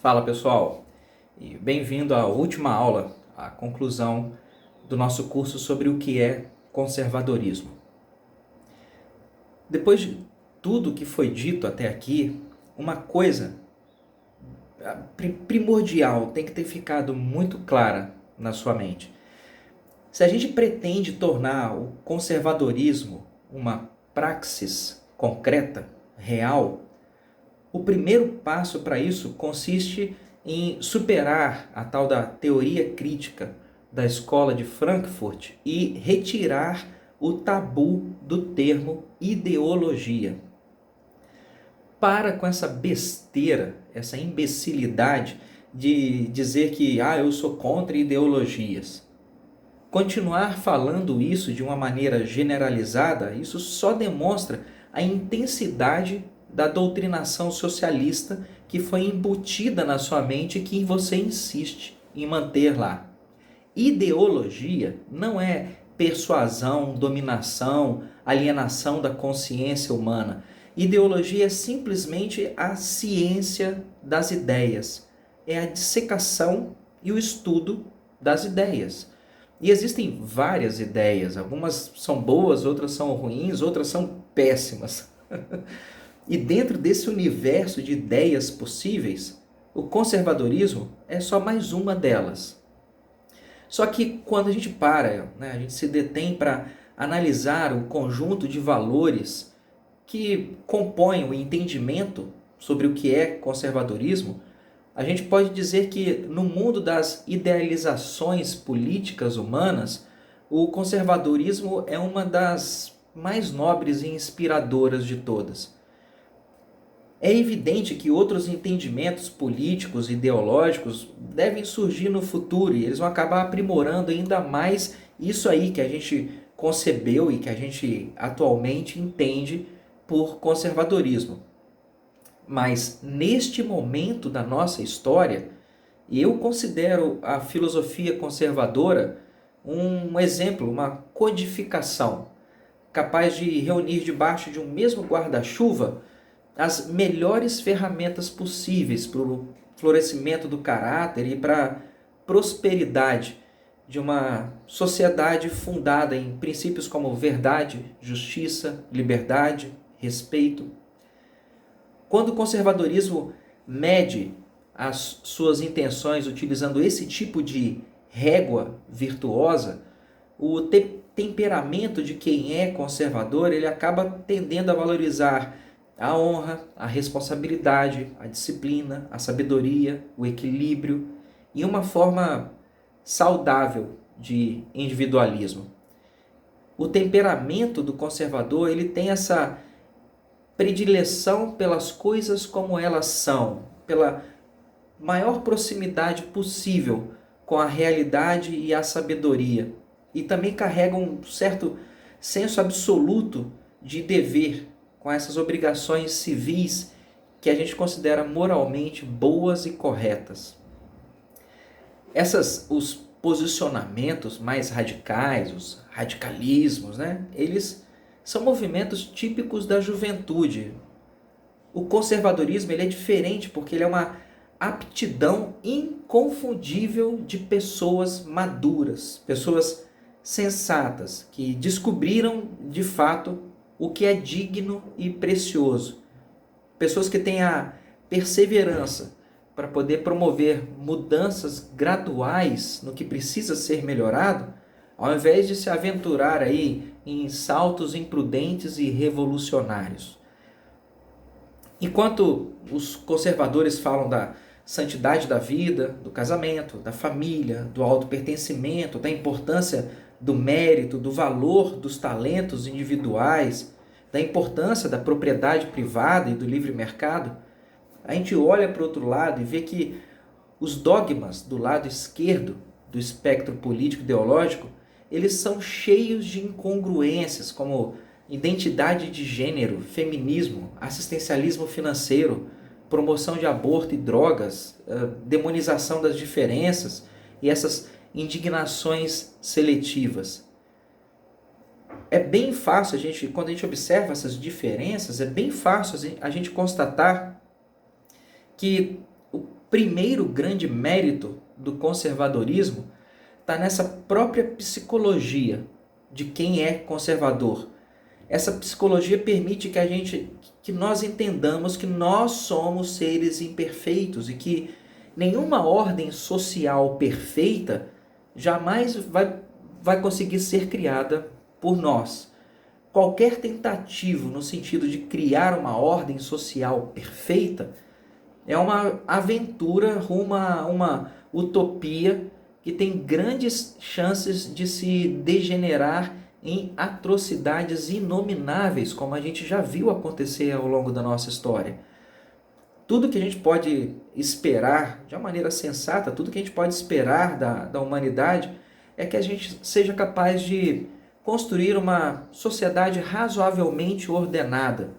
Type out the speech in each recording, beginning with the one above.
Fala pessoal, e bem-vindo à última aula, à conclusão do nosso curso sobre o que é conservadorismo. Depois de tudo que foi dito até aqui, uma coisa primordial tem que ter ficado muito clara na sua mente. Se a gente pretende tornar o conservadorismo uma praxis concreta, real, o primeiro passo para isso consiste em superar a tal da teoria crítica da escola de Frankfurt e retirar o tabu do termo ideologia. Para com essa besteira, essa imbecilidade de dizer que eu sou contra ideologias. Continuar falando isso de uma maneira generalizada, isso só demonstra a intensidade da doutrinação socialista que foi embutida na sua mente e que você insiste em manter lá. Ideologia não é persuasão, dominação, alienação da consciência humana. Ideologia é simplesmente a ciência das ideias. É a dissecação e o estudo das ideias. E existem várias ideias, algumas são boas, outras são ruins, outras são péssimas. E dentro desse universo de ideias possíveis, o conservadorismo é só mais uma delas. Só que quando a gente para, a gente se detém para analisar o conjunto de valores que compõem o entendimento sobre o que é conservadorismo, a gente pode dizer que no mundo das idealizações políticas humanas, o conservadorismo é uma das mais nobres e inspiradoras de todas. É evidente que outros entendimentos políticos e ideológicos devem surgir no futuro e eles vão acabar aprimorando ainda mais isso aí que a gente concebeu e que a gente atualmente entende por conservadorismo. Mas neste momento da nossa história, eu considero a filosofia conservadora um exemplo, uma codificação, capaz de reunir debaixo de um mesmo guarda-chuva as melhores ferramentas possíveis para o florescimento do caráter e para a prosperidade de uma sociedade fundada em princípios como verdade, justiça, liberdade, respeito. Quando o conservadorismo mede as suas intenções utilizando esse tipo de régua virtuosa, o temperamento de quem é conservador ele acaba tendendo a valorizar a honra, a responsabilidade, a disciplina, a sabedoria, o equilíbrio e uma forma saudável de individualismo. O temperamento do conservador ele tem essa predileção pelas coisas como elas são, pela maior proximidade possível com a realidade e a sabedoria. E também carrega um certo senso absoluto de dever, com essas obrigações civis que a gente considera moralmente boas e corretas. Os posicionamentos mais radicais, os radicalismos, eles são movimentos típicos da juventude. O conservadorismo ele é diferente porque ele é uma aptidão inconfundível de pessoas maduras, pessoas sensatas, que descobriram de fato o que é digno e precioso. Pessoas que têm a perseverança para poder promover mudanças graduais no que precisa ser melhorado, ao invés de se aventurar aí em saltos imprudentes e revolucionários. Enquanto os conservadores falam da santidade da vida, do casamento, da família, do autopertencimento, da importância do mérito, do valor dos talentos individuais, da importância da propriedade privada e do livre mercado, a gente olha para o outro lado e vê que os dogmas do lado esquerdo do espectro político-ideológico, eles são cheios de incongruências, como identidade de gênero, feminismo, assistencialismo financeiro, promoção de aborto e drogas, demonização das diferenças e essas indignações seletivas. É bem fácil, quando a gente observa essas diferenças, é bem fácil a gente constatar que primeiro grande mérito do conservadorismo está nessa própria psicologia de quem é conservador. Essa psicologia permite que nós entendamos que nós somos seres imperfeitos e que nenhuma ordem social perfeita jamais vai conseguir ser criada por nós. Qualquer tentativa no sentido de criar uma ordem social perfeita é uma aventura rumo a uma utopia que tem grandes chances de se degenerar em atrocidades inomináveis, como a gente já viu acontecer ao longo da nossa história. Tudo que a gente pode esperar, de uma maneira sensata, tudo que a gente pode esperar da humanidade é que a gente seja capaz de construir uma sociedade razoavelmente ordenada,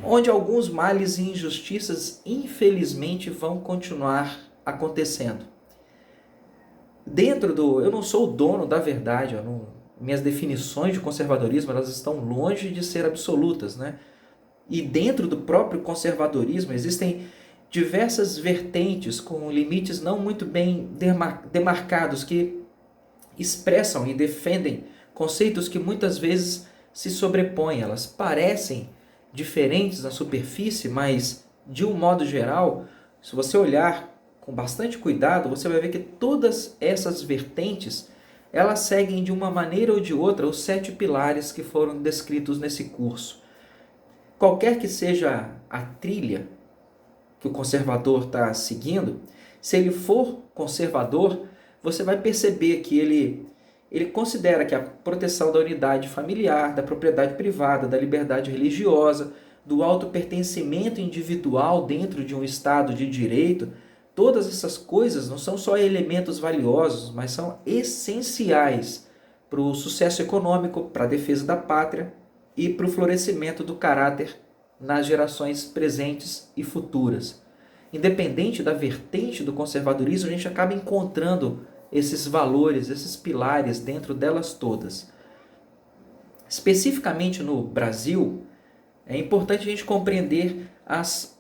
onde alguns males e injustiças, infelizmente, vão continuar acontecendo. Eu não sou o dono da verdade, minhas definições de conservadorismo elas estão longe de ser absolutas, né? E dentro do próprio conservadorismo existem diversas vertentes com limites não muito bem demarcados que expressam e defendem conceitos que muitas vezes se sobrepõem. Elas parecem diferentes na superfície, mas de um modo geral, se você olhar com bastante cuidado, você vai ver que todas essas vertentes elas seguem de uma maneira ou de outra os 7 pilares que foram descritos nesse curso. Qualquer que seja a trilha que o conservador está seguindo, se ele for conservador, você vai perceber que ele considera que a proteção da unidade familiar, da propriedade privada, da liberdade religiosa, do autopertencimento individual dentro de um Estado de direito, todas essas coisas não são só elementos valiosos, mas são essenciais para o sucesso econômico, para a defesa da pátria e para o florescimento do caráter nas gerações presentes e futuras. Independente da vertente do conservadorismo, a gente acaba encontrando esses valores, esses pilares dentro delas todas. Especificamente no Brasil, é importante a gente compreender as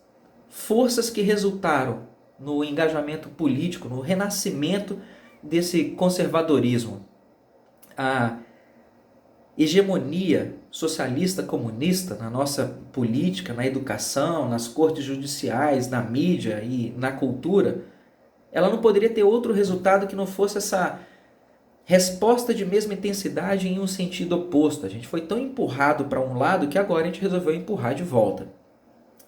forças que resultaram no engajamento político, no renascimento desse conservadorismo. A hegemonia socialista comunista na nossa política, na educação, nas cortes judiciais, na mídia e na cultura, ela não poderia ter outro resultado que não fosse essa resposta de mesma intensidade em um sentido oposto. A gente foi tão empurrado para um lado que agora a gente resolveu empurrar de volta.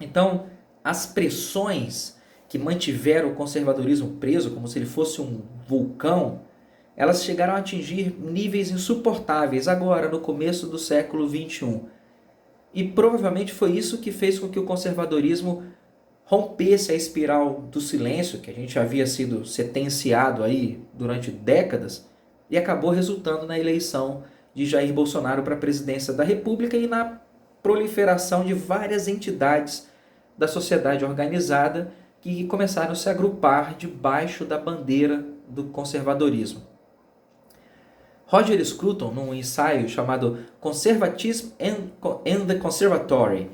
Então, as pressões que mantiveram o conservadorismo preso como se ele fosse um vulcão, elas chegaram a atingir níveis insuportáveis agora, no começo do século XXI. E provavelmente foi isso que fez com que o conservadorismo rompesse a espiral do silêncio, que a gente havia sido sentenciado aí durante décadas, e acabou resultando na eleição de Jair Bolsonaro para a presidência da República e na proliferação de várias entidades da sociedade organizada que começaram a se agrupar debaixo da bandeira do conservadorismo. Roger Scruton, num ensaio chamado Conservatism and the Conservatory,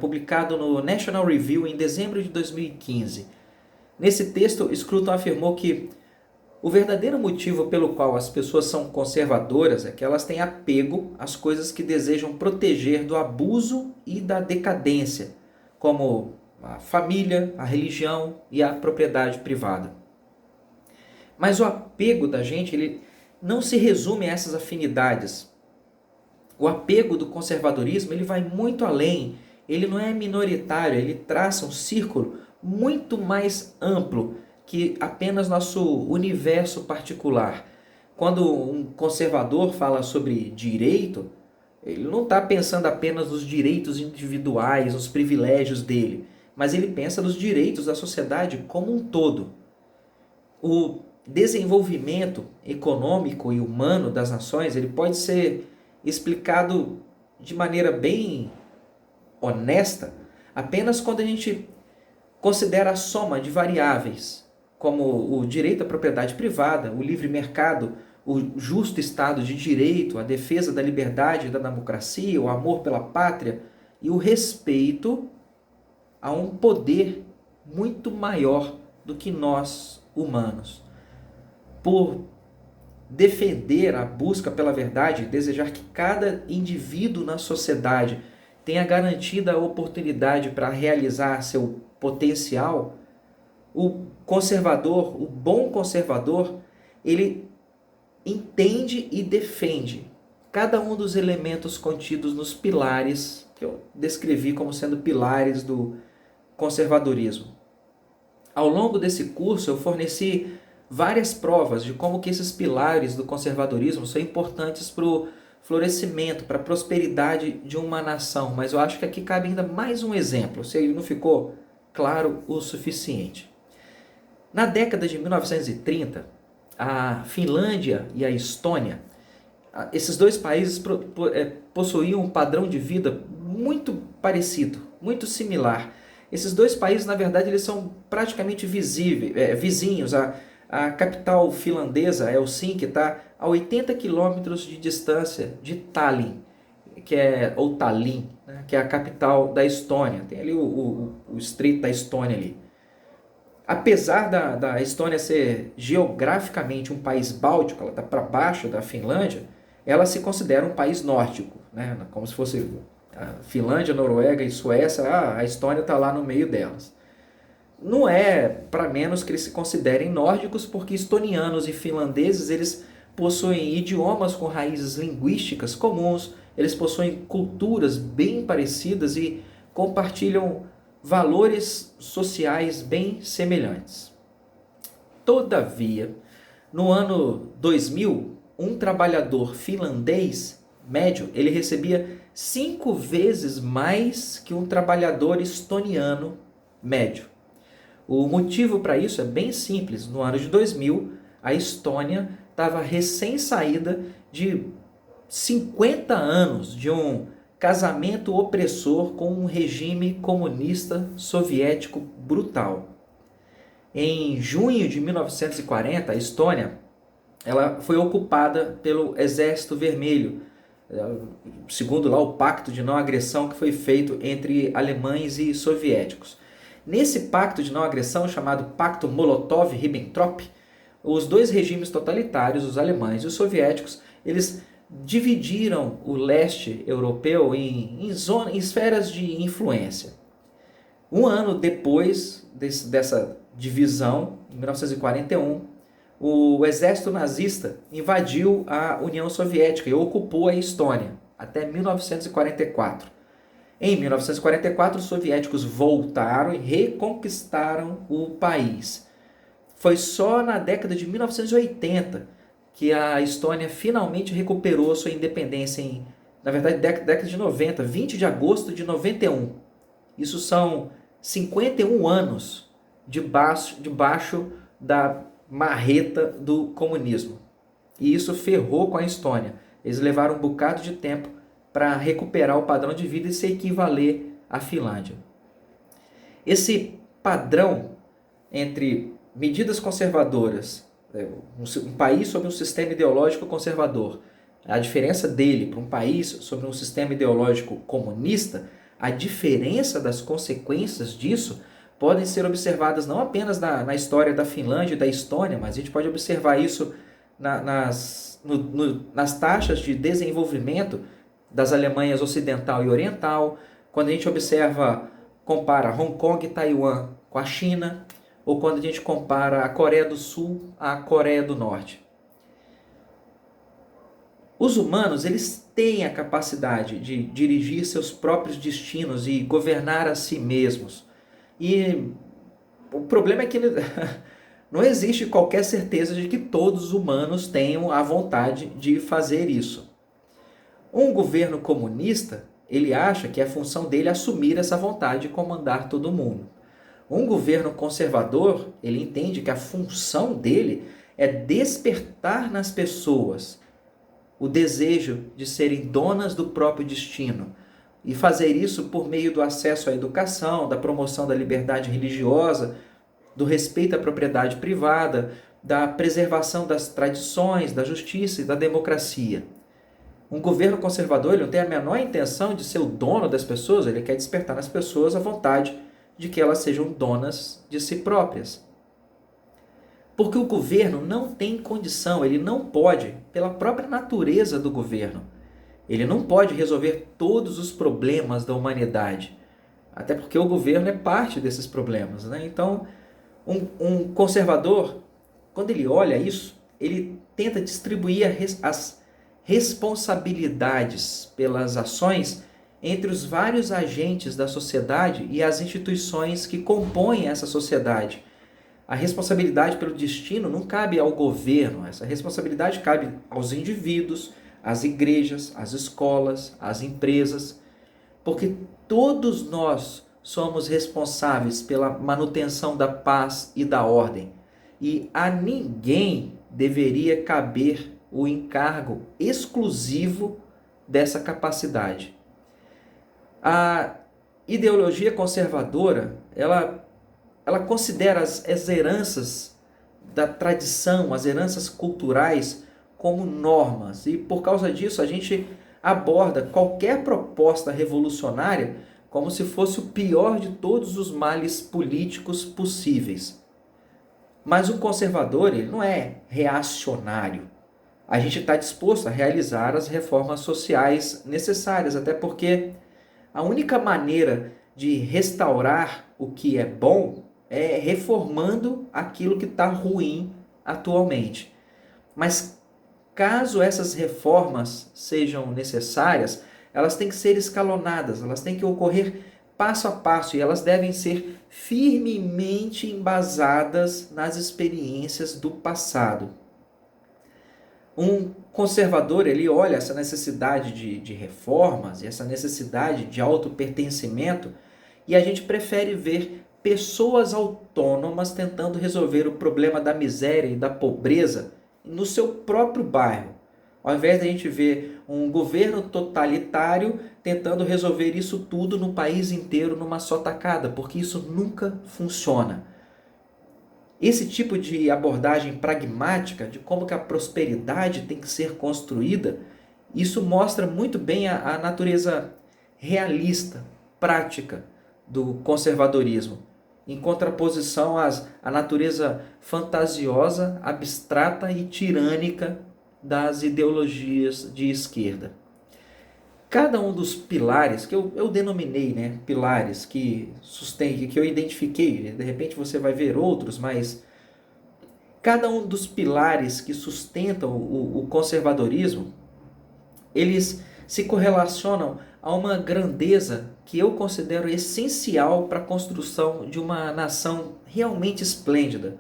publicado no National Review em dezembro de 2015. Nesse texto, Scruton afirmou que o verdadeiro motivo pelo qual as pessoas são conservadoras é que elas têm apego às coisas que desejam proteger do abuso e da decadência, como a família, a religião e a propriedade privada. Mas o apego da gente, ele não se resume a essas afinidades. O apego do conservadorismo, ele vai muito além. Ele não é minoritário, ele traça um círculo muito mais amplo que apenas nosso universo particular. Quando um conservador fala sobre direito, ele não está pensando apenas nos direitos individuais, nos privilégios dele, mas ele pensa nos direitos da sociedade como um todo. O desenvolvimento econômico e humano das nações, ele pode ser explicado de maneira bem honesta apenas quando a gente considera a soma de variáveis, como o direito à propriedade privada, o livre mercado, o justo Estado de Direito, a defesa da liberdade e da democracia, o amor pela pátria e o respeito a um poder muito maior do que nós, humanos. Por defender a busca pela verdade, desejar que cada indivíduo na sociedade tenha garantida a oportunidade para realizar seu potencial, o conservador, o bom conservador, ele entende e defende cada um dos elementos contidos nos pilares que eu descrevi como sendo pilares do conservadorismo. Ao longo desse curso eu forneci várias provas de como que esses pilares do conservadorismo são importantes para o florescimento, para a prosperidade de uma nação, mas eu acho que aqui cabe ainda mais um exemplo, se ele não ficou claro o suficiente. Na década de 1930, a Finlândia e a Estônia, esses dois países possuíam um padrão de vida muito parecido, muito similar. Esses dois países, na verdade, eles são praticamente vizinhos. A capital finlandesa, Helsinki, está a 80 quilômetros de distância de Tallinn, ou Tallinn, né, que é a capital da Estônia. Tem ali o estreito da Estônia ali. Apesar da Estônia ser geograficamente um país báltico, ela está para baixo da Finlândia, ela se considera um país nórdico, né? Como se fosse a Finlândia, Noruega e Suécia, a Estônia está lá no meio delas. Não é para menos que eles se considerem nórdicos, porque estonianos e finlandeses eles possuem idiomas com raízes linguísticas comuns, eles possuem culturas bem parecidas e compartilham valores sociais bem semelhantes. Todavia, no ano 2000, um trabalhador finlandês médio ele recebia 5 vezes mais que um trabalhador estoniano médio. O motivo para isso é bem simples. No ano de 2000, a Estônia estava recém-saída de 50 anos de um casamento opressor com um regime comunista soviético brutal. Em junho de 1940, a Estônia ela foi ocupada pelo Exército Vermelho, segundo lá o pacto de não agressão que foi feito entre alemães e soviéticos. Nesse pacto de não agressão, chamado Pacto Molotov-Ribbentrop, os dois regimes totalitários, os alemães e os soviéticos, eles dividiram o leste europeu em esferas de influência. Um ano depois dessa divisão, em 1941, o exército nazista invadiu a União Soviética e ocupou a Estônia até 1944. Em 1944, os soviéticos voltaram e reconquistaram o país. Foi só na década de 1980 que a Estônia finalmente recuperou sua independência, na verdade, década de 90, 20 de agosto de 91. Isso são 51 anos debaixo da marreta do comunismo. E isso ferrou com a Estônia. Eles levaram um bocado de tempo para recuperar o padrão de vida e se equivaler à Finlândia. Esse padrão entre medidas conservadoras, um país sob um sistema ideológico conservador, a diferença dele para um país sob um sistema ideológico comunista, a diferença das consequências disso podem ser observadas não apenas na história da Finlândia e da Estônia, mas a gente pode observar isso nas taxas de desenvolvimento das Alemanhas Ocidental e Oriental, quando a gente compara Hong Kong e Taiwan com a China, ou quando a gente compara a Coreia do Sul à Coreia do Norte. Os humanos, eles têm a capacidade de dirigir seus próprios destinos e governar a si mesmos. E o problema é que não existe qualquer certeza de que todos os humanos tenham a vontade de fazer isso. Um governo comunista, ele acha que é a função dele assumir essa vontade de comandar todo mundo. Um governo conservador, ele entende que a função dele é despertar nas pessoas o desejo de serem donas do próprio destino e fazer isso por meio do acesso à educação, da promoção da liberdade religiosa, do respeito à propriedade privada, da preservação das tradições, da justiça e da democracia. Um governo conservador ele não tem a menor intenção de ser o dono das pessoas, ele quer despertar nas pessoas a vontade de que elas sejam donas de si próprias. Porque o governo não tem condição, ele não pode, pela própria natureza do governo, ele não pode resolver todos os problemas da humanidade. Até porque o governo é parte desses problemas, né? Então, um conservador, quando ele olha isso, ele tenta distribuir as responsabilidades pelas ações entre os vários agentes da sociedade e as instituições que compõem essa sociedade. A responsabilidade pelo destino não cabe ao governo, essa responsabilidade cabe aos indivíduos, às igrejas, às escolas, às empresas, porque todos nós somos responsáveis pela manutenção da paz e da ordem. E a ninguém deveria caber o encargo exclusivo dessa capacidade. A ideologia conservadora, ela considera as heranças da tradição, as heranças culturais como normas. E por causa disso a gente aborda qualquer proposta revolucionária como se fosse o pior de todos os males políticos possíveis. Mas o conservador, ele não é reacionário. A gente está disposto a realizar as reformas sociais necessárias, até porque a única maneira de restaurar o que é bom é reformando aquilo que está ruim atualmente. Mas caso essas reformas sejam necessárias, elas têm que ser escalonadas, elas têm que ocorrer passo a passo e elas devem ser firmemente embasadas nas experiências do passado. Um conservador, ele olha essa necessidade de reformas e essa necessidade de autopertencimento e a gente prefere ver pessoas autônomas tentando resolver o problema da miséria e da pobreza no seu próprio bairro, ao invés de a gente ver um governo totalitário tentando resolver isso tudo no país inteiro numa só tacada, porque isso nunca funciona. Esse tipo de abordagem pragmática de como que a prosperidade tem que ser construída, isso mostra muito bem a natureza realista, prática do conservadorismo, em contraposição à natureza fantasiosa, abstrata e tirânica das ideologias de esquerda. Cada um dos pilares, que eu denominei, né, pilares que sustentam, que eu identifiquei, de repente você vai ver outros, mas cada um dos pilares que sustentam o conservadorismo, eles se correlacionam a uma grandeza que eu considero essencial para a construção de uma nação realmente esplêndida.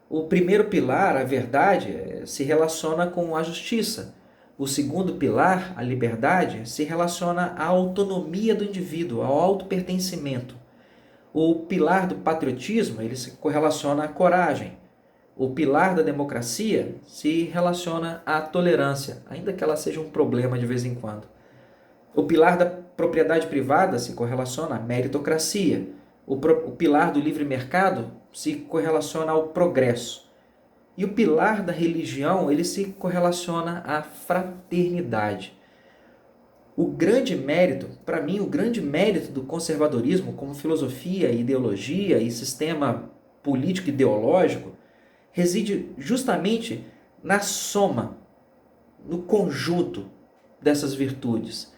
O primeiro pilar, a verdade, se relaciona com a justiça. O segundo pilar, a liberdade, se relaciona à autonomia do indivíduo, ao autopertencimento. O pilar do patriotismo, ele se correlaciona à coragem. O pilar da democracia se relaciona à tolerância, ainda que ela seja um problema de vez em quando. O pilar da propriedade privada se correlaciona à meritocracia. O pilar do livre mercado se correlaciona ao progresso. E o pilar da religião, ele se correlaciona à fraternidade. O grande mérito, para mim, o grande mérito do conservadorismo como filosofia, ideologia e sistema político ideológico reside justamente na soma, no conjunto dessas virtudes.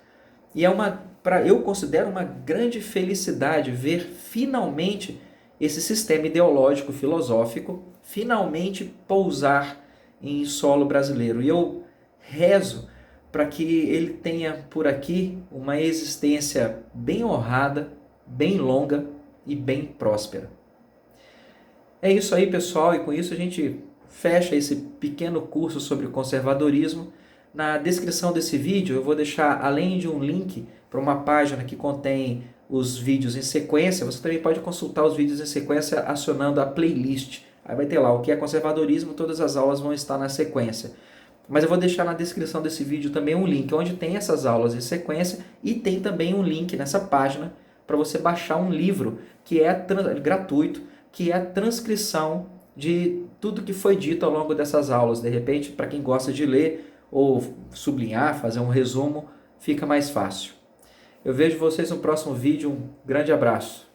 E eu considero uma grande felicidade ver finalmente esse sistema ideológico filosófico finalmente pousar em solo brasileiro. E eu rezo para que ele tenha por aqui uma existência bem honrada, bem longa e bem próspera. É isso aí, pessoal, e com isso a gente fecha esse pequeno curso sobre o conservadorismo. Na descrição desse vídeo eu vou deixar, além de um link para uma página que contém os vídeos em sequência, você também pode consultar os vídeos em sequência acionando a playlist. Aí vai ter lá o que é conservadorismo, todas as aulas vão estar na sequência. Mas eu vou deixar na descrição desse vídeo também um link onde tem essas aulas em sequência e tem também um link nessa página para você baixar um livro que é gratuito, que é a transcrição de tudo que foi dito ao longo dessas aulas. De repente, para quem gosta de ler ou sublinhar, fazer um resumo, fica mais fácil. Eu vejo vocês no próximo vídeo. Um grande abraço.